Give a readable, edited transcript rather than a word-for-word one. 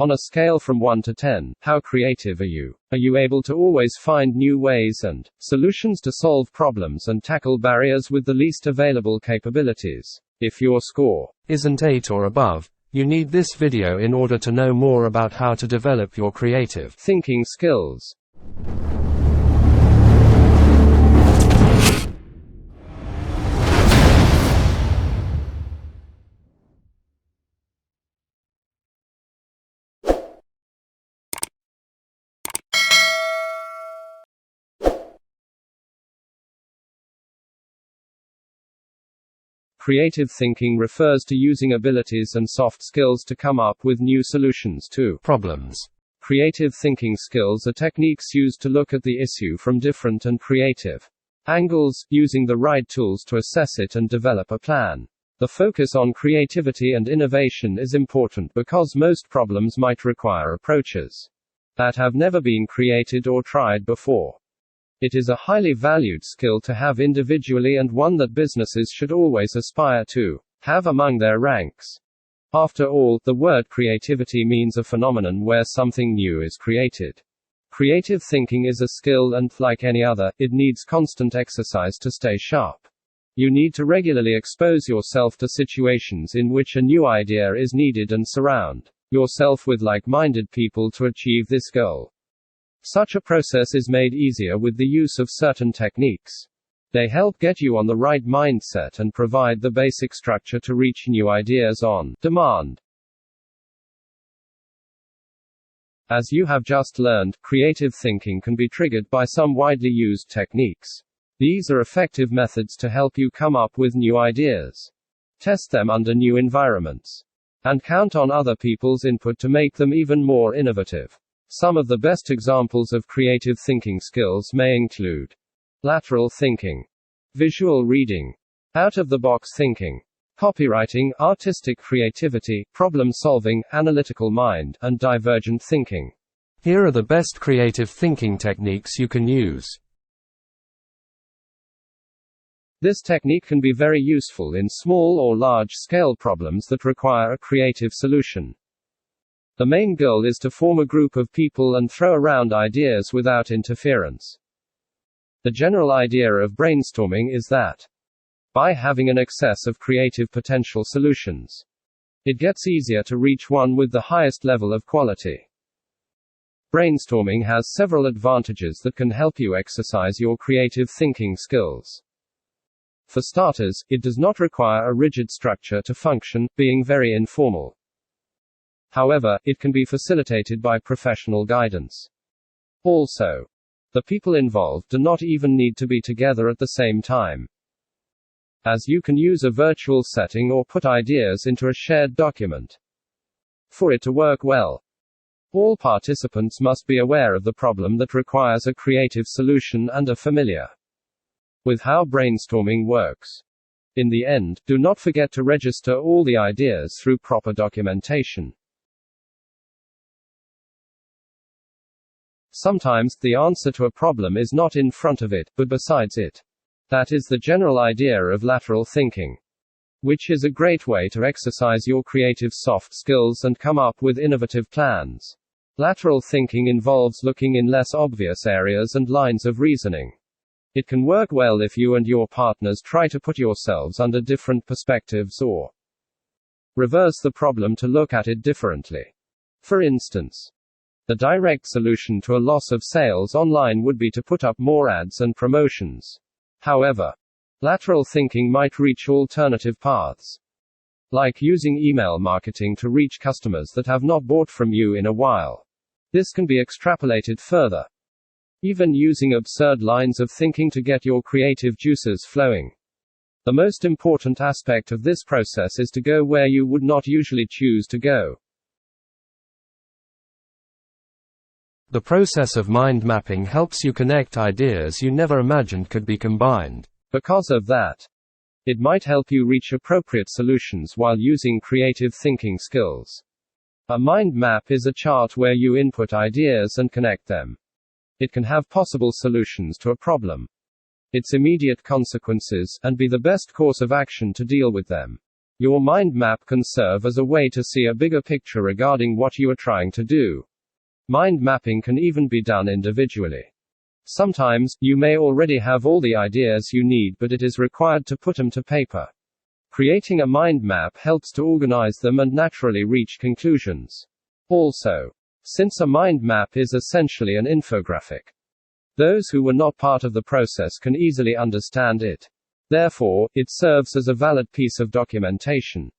On a scale from 1 to 10, how creative are you? Are you able to always find new ways and solutions to solve problems and tackle barriers with the least available capabilities? If your score isn't 8 or above, you need this video in order to know more about how to develop your creative thinking skills. Creative thinking refers to using abilities and soft skills to come up with new solutions to problems. Creative thinking skills are techniques used to look at the issue from different and creative angles, using the right tools to assess it and develop a plan. The focus on creativity and innovation is important because most problems might require approaches that have never been created or tried before. It is a highly valued skill to have individually and one that businesses should always aspire to have among their ranks. After all, the word creativity means a phenomenon where something new is created. Creative thinking is a skill and, like any other, it needs constant exercise to stay sharp. You need to regularly expose yourself to situations in which a new idea is needed and surround yourself with like-minded people to achieve this goal. Such a process is made easier with the use of certain techniques. They help get you on the right mindset and provide the basic structure to reach new ideas on demand. As you have just learned, creative thinking can be triggered by some widely used techniques. These are effective methods to help you come up with new ideas. Test them under new environments. And count on other people's input to make them even more innovative. Some of the best examples of creative thinking skills may include lateral thinking, visual reading, out-of-the-box thinking, copywriting, artistic creativity, problem-solving, analytical mind, and divergent thinking. Here are the best creative thinking techniques you can use. This technique can be very useful in small or large-scale problems that require a creative solution. The main goal is to form a group of people and throw around ideas without interference. The general idea of brainstorming is that by having an excess of creative potential solutions, it gets easier to reach one with the highest level of quality. Brainstorming has several advantages that can help you exercise your creative thinking skills. For starters, it does not require a rigid structure to function, being very informal. However, it can be facilitated by professional guidance. Also, the people involved do not even need to be together at the same time, as you can use a virtual setting or put ideas into a shared document. For it to work well, all participants must be aware of the problem that requires a creative solution and are familiar with how brainstorming works. In the end, do not forget to register all the ideas through proper documentation. Sometimes, the answer to a problem is not in front of it, but besides it. That is the general idea of lateral thinking, which is a great way to exercise your creative soft skills and come up with innovative plans. Lateral thinking involves looking in less obvious areas and lines of reasoning. It can work well if you and your partners try to put yourselves under different perspectives or reverse the problem to look at it differently. For instance, the direct solution to a loss of sales online would be to put up more ads and promotions. However, lateral thinking might reach alternative paths, like using email marketing to reach customers that have not bought from you in a while. This can be extrapolated further, even using absurd lines of thinking to get your creative juices flowing. The most important aspect of this process is to go where you would not usually choose to go. The process of mind mapping helps you connect ideas you never imagined could be combined. Because of that, it might help you reach appropriate solutions while using creative thinking skills. A mind map is a chart where you input ideas and connect them. It can have possible solutions to a problem, its immediate consequences, and be the best course of action to deal with them. Your mind map can serve as a way to see a bigger picture regarding what you are trying to do. Mind mapping can even be done individually. Sometimes, you may already have all the ideas you need, but it is required to put them to paper. Creating a mind map helps to organize them and naturally reach conclusions. Also, since a mind map is essentially an infographic, those who were not part of the process can easily understand it. Therefore, it serves as a valid piece of documentation.